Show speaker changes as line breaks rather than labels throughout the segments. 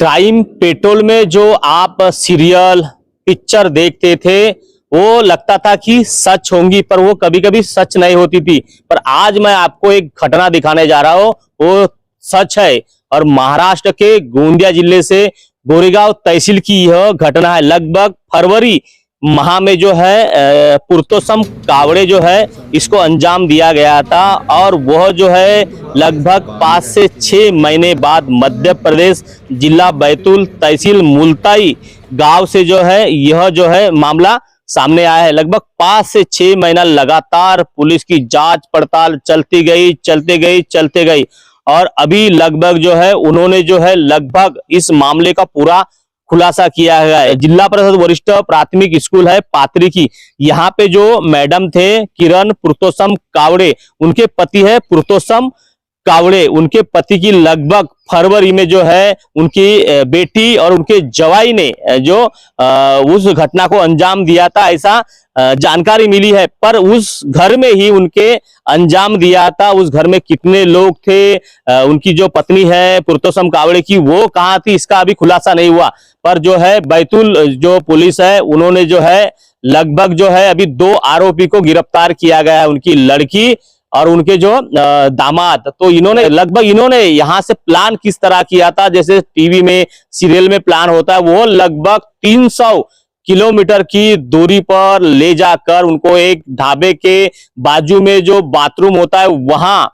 Crime petrol में जो आप सीरियल पिक्चर देखते थे वो लगता था कि सच होंगी, पर वो कभी कभी सच नहीं होती थी। पर आज मैं आपको एक घटना दिखाने जा रहा हूँ, वो सच है। और महाराष्ट्र के गोंदिया जिले से गोरेगांव तहसील की यह घटना है। लगभग फरवरी माह में जो है पुरुषोत्तम कावड़े जो है इसको अंजाम दिया गया था, और वह जो है लगभग 5 से 6 महीने बाद मध्य प्रदेश जिला बैतूल तहसील मुल्ताई गांव से जो है यह जो है मामला सामने आया है। लगभग 5 से 6 महीना लगातार पुलिस की जांच पड़ताल चलते गई और अभी लगभग जो है उन्होंने जो है लगभग इस मामले का पूरा खुलासा किया है। जिला परिषद वरिष्ठ प्राथमिक स्कूल है पात्री की, यहाँ पे जो मैडम थे किरण पुरुषोत्तम कावड़े, उनके पति है पुरुषोत्तम कावड़े, उनके पति की लगभग फरवरी में जो है उनकी बेटी और उनके जवाई ने जो उस घटना को अंजाम दिया था, ऐसा जानकारी मिली है। पर उस घर में ही उनके अंजाम दिया था। उस घर में कितने लोग थे, उनकी जो पत्नी है पुरुषोत्तम कावड़े की वो कहाँ थी, इसका अभी खुलासा नहीं हुआ। पर जो है बैतूल जो पुलिस है उन्होंने जो है लगभग जो है अभी 2 आरोपी को गिरफ्तार किया गया है, उनकी लड़की और उनके जो दामाद। तो इन्होंने यहाँ से प्लान किस तरह किया था, जैसे टीवी में सीरियल में प्लान होता है, वो लगभग 300 किलोमीटर की दूरी पर ले जाकर उनको एक ढाबे के बाजू में जो बाथरूम होता है वहां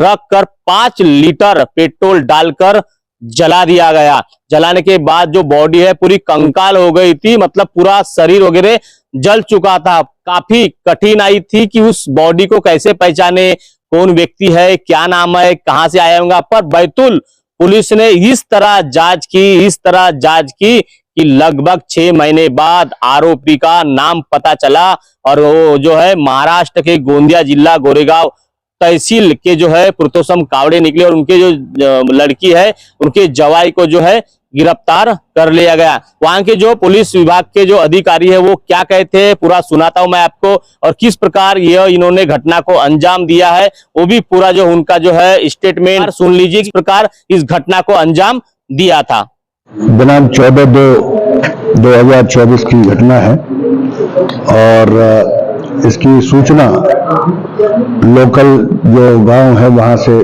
रख कर 5 लीटर पेट्रोल डालकर जला दिया गया। जलाने के बाद जो बॉडी है पूरी कंकाल हो गई थी, मतलब पूरा शरीर वगैरह जल चुका था। काफी कठिनाई थी कि उस बॉडी को कैसे पहचाने, कौन व्यक्ति है, क्या नाम है, कहां से आया होगा। पर बैतूल पुलिस ने इस तरह जांच की कि लगभग 6 महीने बाद आरोपी का नाम पता चला, और वो जो है महाराष्ट्र के गोंदिया जिला गोरेगांव तहसील के जो है पुरुषोत्तम कावड़े निकले, और उनके जो लड़की है उनके जवाई को जो है गिरफ्तार कर लिया गया। वहां के जो पुलिस विभाग के जो अधिकारी है वो क्या कहते हैं पूरा सुनाता हूं मैं आपको, और किस प्रकार यह इन्होंने घटना को अंजाम दिया है वो भी पूरा जो उनका जो है स्टेटमेंट सुन लीजिए, किस प्रकार इस घटना को अंजाम दिया था।
दिनांक 14/2/2024 की घटना है, और इसकी सूचना लोकल जो गांव है वहां से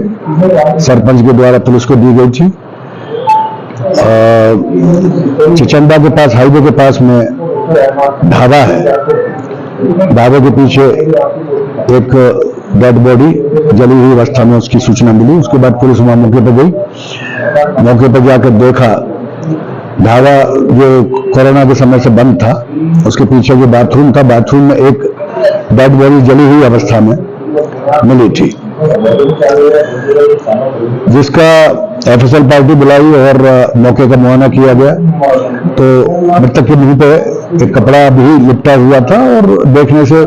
सरपंच के द्वारा पुलिस को दी गई थी। चिचंदा के पास, हाईवे के पास में ढाबा है, ढाबे के पीछे एक डेड बॉडी जली हुई अवस्था में उसकी सूचना मिली। उसके बाद पुलिस वहां मौके पर गई, मौके पर जाकर देखा ढाबा जो कोरोना के समय से बंद था, उसके पीछे जो बाथरूम था, बाथरूम में एक डेड बॉडी जली हुई अवस्था में मिली थी, जिसका एफएसएल पार्टी बुलाई और मौके का मुआयना किया गया। तो मृतक के मुंह पे एक कपड़ा भी लिपटा हुआ था, और देखने से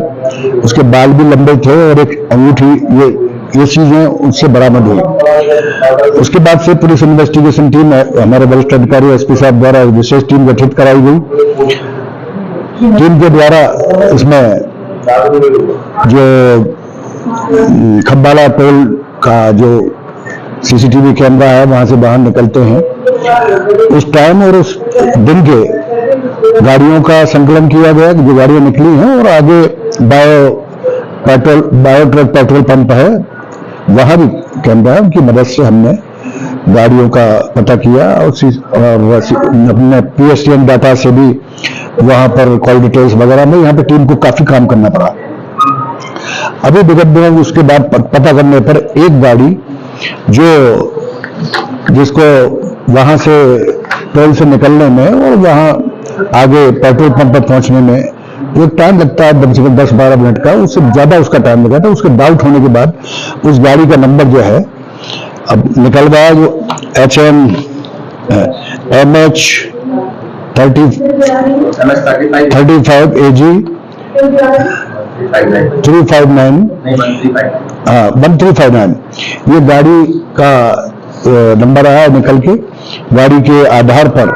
उसके बाल भी लंबे थे, और एक अंगूठी, ये चीजें उससे बरामद हुई। उसके बाद से पुलिस इन्वेस्टिगेशन टीम, हमारे वरिष्ठ अधिकारी एसपी साहब द्वारा विशेष टीम गठित कराई गई। टीम के द्वारा इसमें जो खब्बाला टोल का जो सीसीटीवी कैमरा है वहां से बाहर निकलते हैं, उस टाइम और उस दिन के गाड़ियों का संकलन किया गया कि जो गाड़ियां निकली हैं, और आगे बायो ट्रक पेट्रोल पंप है वहां भी कैमरा है, उनकी मदद से हमने गाड़ियों का पता किया, और अपने PSTN डाटा से भी वहां पर कॉल डिटेल्स वगैरह में यहाँ पे टीम को काफी काम करना पड़ा। अभी विगत दिनों उसके बाद पता करने पर एक गाड़ी जिसको वहां से टोल से निकलने में और वहां आगे पेट्रोल पंप पर पहुंचने में एक टाइम लगता है, 10-12 मिनट का, उससे ज्यादा उसका टाइम लगा था। उसके डाउट होने के बाद उस गाड़ी का नंबर जो है अब निकल गया, जो MH 35 AG 359 1359 ये गाड़ी का नंबर आया निकल के। गाड़ी के आधार पर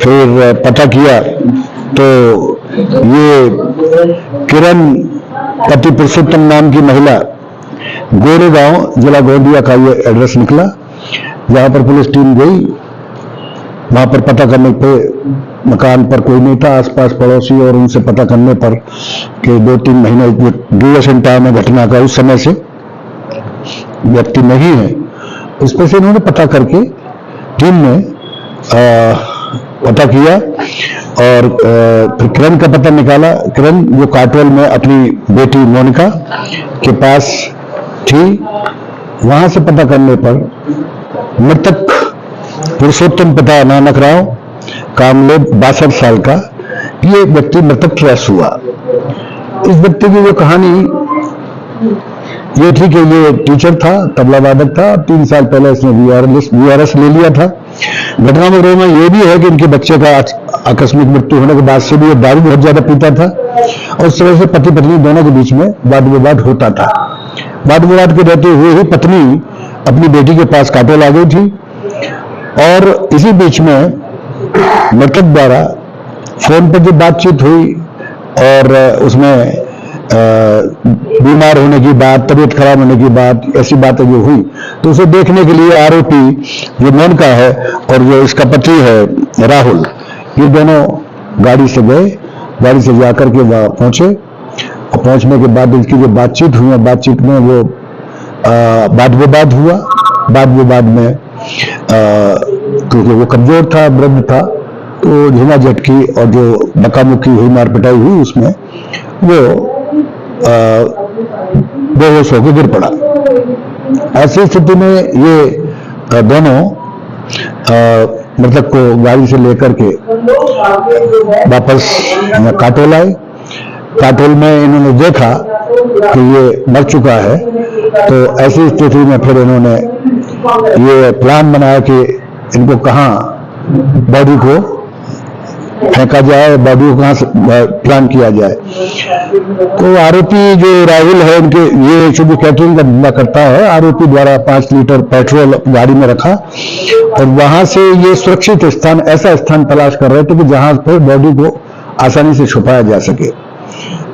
फिर पता किया तो ये किरण पति पुरुषोत्तम नाम की महिला, गोरेगांव जिला गोंदिया का ये एड्रेस निकला। जहां पर पुलिस टीम गई वहां पर पता करने पे मकान पर कोई नहीं था, आसपास पड़ोसी, और उनसे पता करने पर कि 2-3 महीने ड्यूरेशन टाइम है घटना का, उस समय से व्यक्ति नहीं है। इस पर से इन्होंने पता करके टीम ने पता किया और फिर किरण का पता निकाला। किरण जो काटोल में अपनी बेटी मोनिका के पास थी, वहां से पता करने पर मृतक पुरुषोत्तम पिता नानक राव कामले 62 साल का ये व्यक्ति मृतक ट्रेस हुआ। इस व्यक्ति की जो कहानी ये थी कि ये टीचर था, तबला वादक था, 3 साल पहले इसने वीआरएस ले लिया था। घटना में रोमा ये भी है कि इनके बच्चे का आकस्मिक मृत्यु होने के बाद से भी ये दारू बहुत ज्यादा पीता था और उस तरह से पति पत्नी दोनों के बीच में वाद विवाद होता था। वाद विवाद के रहते हुए ही पत्नी अपनी बेटी के पास काटोल आ गई थी और इसी बीच में मृतक द्वारा फोन पर जो बातचीत हुई और उसमें बीमार होने की बात, तबीयत खराब होने की बात, ऐसी बातें जो हुई, तो उसे देखने के लिए आरोपी जो मोनिका है और जो इसका पति है राहुल, ये दोनों गाड़ी से गए। गाड़ी से जाकर के वहां पहुंचे और पहुंचने के बाद इनकी जो बातचीत हुई, बातचीत में वो वाद विवाद हुआ। वाद विवाद में क्योंकि वो कमजोर था, वृद्ध था, तो झूमा झटकी और जो धक्का-मुक्की हुई, मार पिटाई हुई, उसमें वो बेहोश होकर गिर पड़ा। ऐसी स्थिति में ये दोनों मृतक को गाड़ी से लेकर के वापस काटोल आए। काटोल में इन्होंने देखा कि ये मर चुका है, तो ऐसी स्थिति में फिर इन्होंने ये प्लान बनाया कि इनको कहाँ बॉडी को फेंका जाए, बॉडी को कहाँ से प्लान किया जाए। तो आरोपी जो राहुल है, उनके ये चूंकि कैटरिंग का धंधा करता है, आरोपी द्वारा 5 लीटर पेट्रोल गाड़ी में रखा और वहां से ये सुरक्षित स्थान, ऐसा स्थान तलाश कर रहे थे कि जहां पर बॉडी को आसानी से छुपाया जा सके।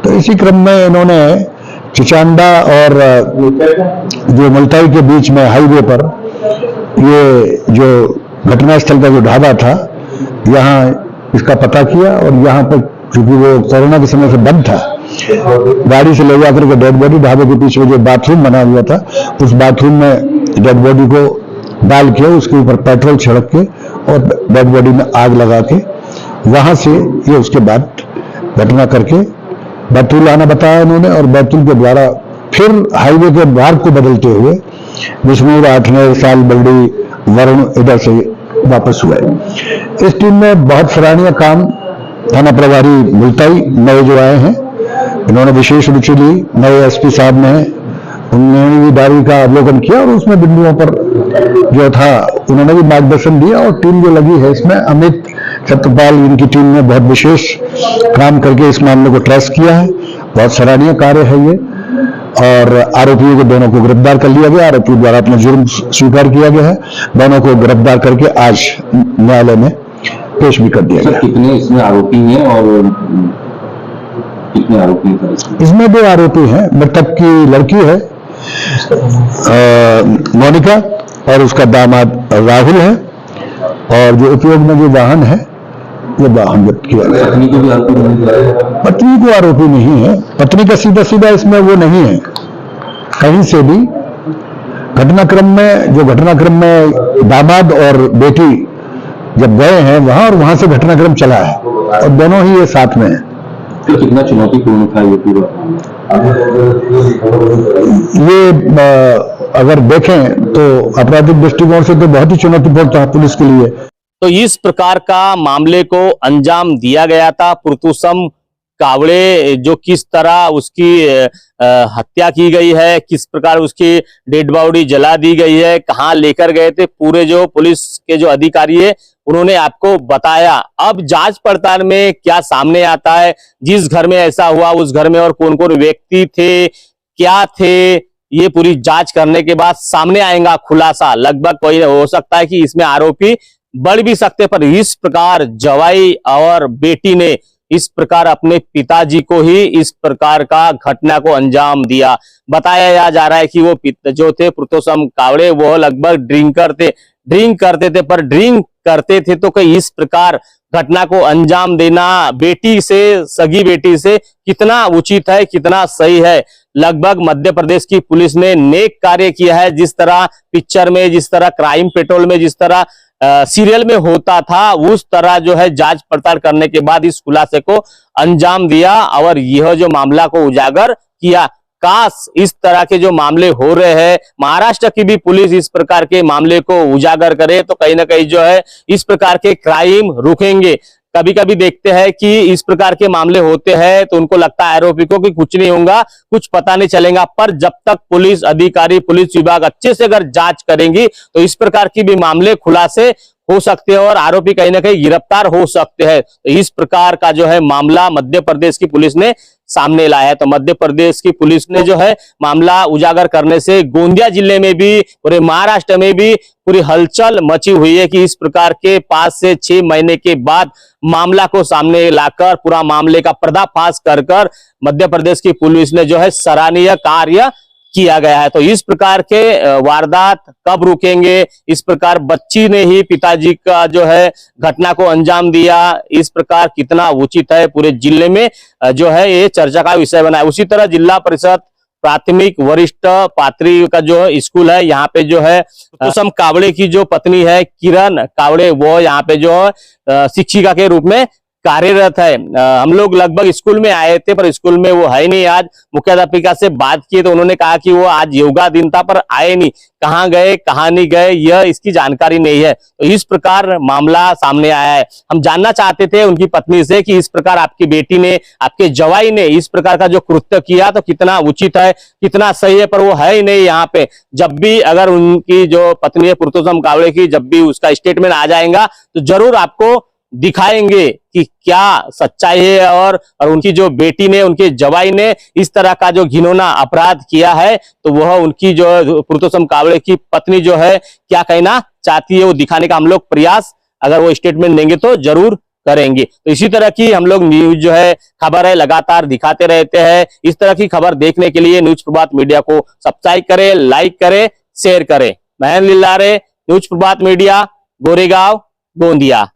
तो इसी क्रम में इन्होंने चिचांडा और जो मुल्ताई के बीच में हाईवे पर ये जो घटनास्थल का जो ढाबा था, यहाँ इसका पता किया और यहाँ पर चूंकि वो कोरोना के समय से बंद था, गाड़ी से ले जाकर के डेड बॉडी ढाबे के पीछे जो बाथरूम बना हुआ था, उस बाथरूम में डेड बॉडी को डाल के उसके ऊपर पेट्रोल छिड़क के और डेड बॉडी में आग लगा के वहां से ये उसके बाद घटना करके बैतूल आना बताया इन्होंने और बैतूल के द्वारा फिर हाईवे के मार्ग को बदलते हुए विष्णु, आठनेर, साल बल्डी, वरुण इधर से वापस हुए। इस टीम में बहुत सराहनीय काम थाना प्रभारी मुल्ताई नए जो आए हैं, इन्होंने विशेष रुचि ली। नए एसपी साहब ने, उन्होंने भी डायरी का अवलोकन किया और उसमें बिंदुओं पर जो था उन्होंने भी मार्गदर्शन दिया। और टीम जो लगी है इसमें अमित छत्रपाल, इनकी टीम ने बहुत विशेष काम करके इस मामले को ट्रेस किया है। बहुत सराहनीय कार्य है ये और आरोपियों को दोनों को गिरफ्तार कर लिया गया। आरोपियों द्वारा अपना जुर्म स्वीकार किया गया है। दोनों को गिरफ्तार करके आज न्यायालय में पेश भी कर दिया गया।
कितने इसमें आरोपी हैं और कितने आरोपी हैं?
इसमें 2 आरोपी हैं। मृतक की लड़की है मोनिका और उसका दामाद राहुल है और जो उपयोग में जो वाहन है ये वाहन जब्त किया गया।
पत्नी को भी आरोपी नहीं है?
पत्नी को आरोपी नहीं है। पत्नी का सीधा सीधा इसमें वो नहीं है कहीं से भी। घटनाक्रम में दामाद और बेटी जब गए हैं वहां और वहां से घटनाक्रम चला है और दोनों ही ये साथ में है।
तो कितना चुनौतीपूर्ण था ये पूरा?
ये अगर देखें तो आपराधिक दृष्टिकोण से तो बहुत ही चुनौतीपूर्ण था पुलिस के लिए।
तो इस प्रकार का मामले को अंजाम दिया गया था। पुरुषोत्तम कावड़े जो किस तरह उसकी हत्या की गई है, किस प्रकार उसकी डेड बॉडी जला दी गई है, कहाँ लेकर गए थे, पूरे जो पुलिस के जो अधिकारी है उन्होंने आपको बताया। अब जांच पड़ताल में क्या सामने आता है, जिस घर में ऐसा हुआ उस घर में और कौन कौन व्यक्ति थे, क्या थे, ये पूरी जांच करने के बाद सामने आएगा खुलासा। लगभग कोई हो सकता है कि इसमें आरोपी बढ़ भी सकते, पर इस प्रकार जवाई और बेटी ने इस प्रकार अपने पिताजी को ही इस प्रकार का घटना को अंजाम दिया। बताया जा रहा है कि वो जो थे पुरुषोत्तम कावड़े वो लगभग ड्रिंकर थे। ड्रिंक करते थे, पर ड्रिंक करते थे तो कहीं इस प्रकार घटना को अंजाम देना बेटी से, सगी बेटी से कितना उचित है, कितना सही है। लगभग मध्य प्रदेश की पुलिस ने नेक कार्य किया है। जिस तरह पिक्चर में, जिस तरह क्राइम पेट्रोल में, जिस तरह सीरियल में होता था, उस तरह जो है जांच पड़ताल करने के बाद इस खुलासे को अंजाम दिया और यह जो मामला को उजागर किया। काश इस तरह के जो मामले हो रहे हैं, महाराष्ट्र की भी पुलिस इस प्रकार के मामले को उजागर करे तो कहीं ना कहीं जो है इस प्रकार के क्राइम रुकेंगे। कभी कभी देखते हैं कि इस प्रकार के मामले होते हैं तो उनको लगता है आरोपी को कि कुछ नहीं होगा, कुछ पता नहीं चलेगा, पर जब तक पुलिस अधिकारी, पुलिस विभाग अच्छे से अगर जांच करेंगी तो इस प्रकार की भी मामले खुलासे हो सकते हैं और आरोपी कहीं ना कहीं गिरफ्तार हो सकते हैं। तो इस प्रकार का जो है मामला मध्य प्रदेश की पुलिस ने सामने लाया है। तो मध्य प्रदेश की पुलिस ने जो है मामला उजागर करने से गोंदिया जिले में भी, पूरे महाराष्ट्र में भी पूरी हलचल मची हुई है कि इस प्रकार के 5 से 6 महीने के बाद मामला को सामने लाकर पूरा मामले का पर्दाफाश कर मध्य प्रदेश की पुलिस ने जो है सराहनीय कार्य किया गया है। तो इस प्रकार के वारदात कब रुकेंगे? इस प्रकार बच्ची ने ही पिताजी का जो है घटना को अंजाम दिया, इस प्रकार कितना उचित है, पूरे जिले में जो है ये चर्चा का विषय बना है। उसी तरह जिला परिषद प्राथमिक वरिष्ठ पात्री का जो स्कूल है, यहाँ पे जो है कुसुम कावड़े की जो पत्नी है किरण कावड़े, वो यहाँ पे जो शिक्षिका के रूप में कार्यरत है। हम लोग लगभग स्कूल में आए थे पर स्कूल में वो है नहीं। आज मुख्याध्यापिका से बात की तो उन्होंने कहा कि वो आज योगा दिन था पर आए नहीं, कहाँ गए कहाँ नहीं गए यह इसकी जानकारी नहीं है। तो इस प्रकार मामला सामने आया है। हम जानना चाहते थे उनकी पत्नी से कि इस प्रकार आपकी बेटी ने, आपके जवाई ने इस प्रकार का जो कृत्य किया तो कितना उचित है, कितना सही है, पर वो है ही नहीं यहाँ पे। जब भी अगर उनकी जो पत्नी है पुरुषोत्तम कावड़े की, जब भी उसका स्टेटमेंट आ जाएगा तो जरूर आपको दिखाएंगे कि क्या सच्चाई है और उनकी जो बेटी ने, उनके जवाई ने इस तरह का जो घिनौना अपराध किया है तो वह उनकी जो पुरुषोत्तम कावड़े की पत्नी जो है क्या कहना चाहती है वो दिखाने का हम लोग प्रयास, अगर वो स्टेटमेंट देंगे तो जरूर करेंगे। तो इसी तरह की हम लोग न्यूज जो है, खबर है, लगातार दिखाते रहते हैं। इस तरह की खबर देखने के लिए न्यूज प्रभात मीडिया को सब्सक्राइब करें, लाइक करें, शेयर करें। मैं लिल्लारे, न्यूज प्रभात मीडिया, गोरेगांव, गोंदिया।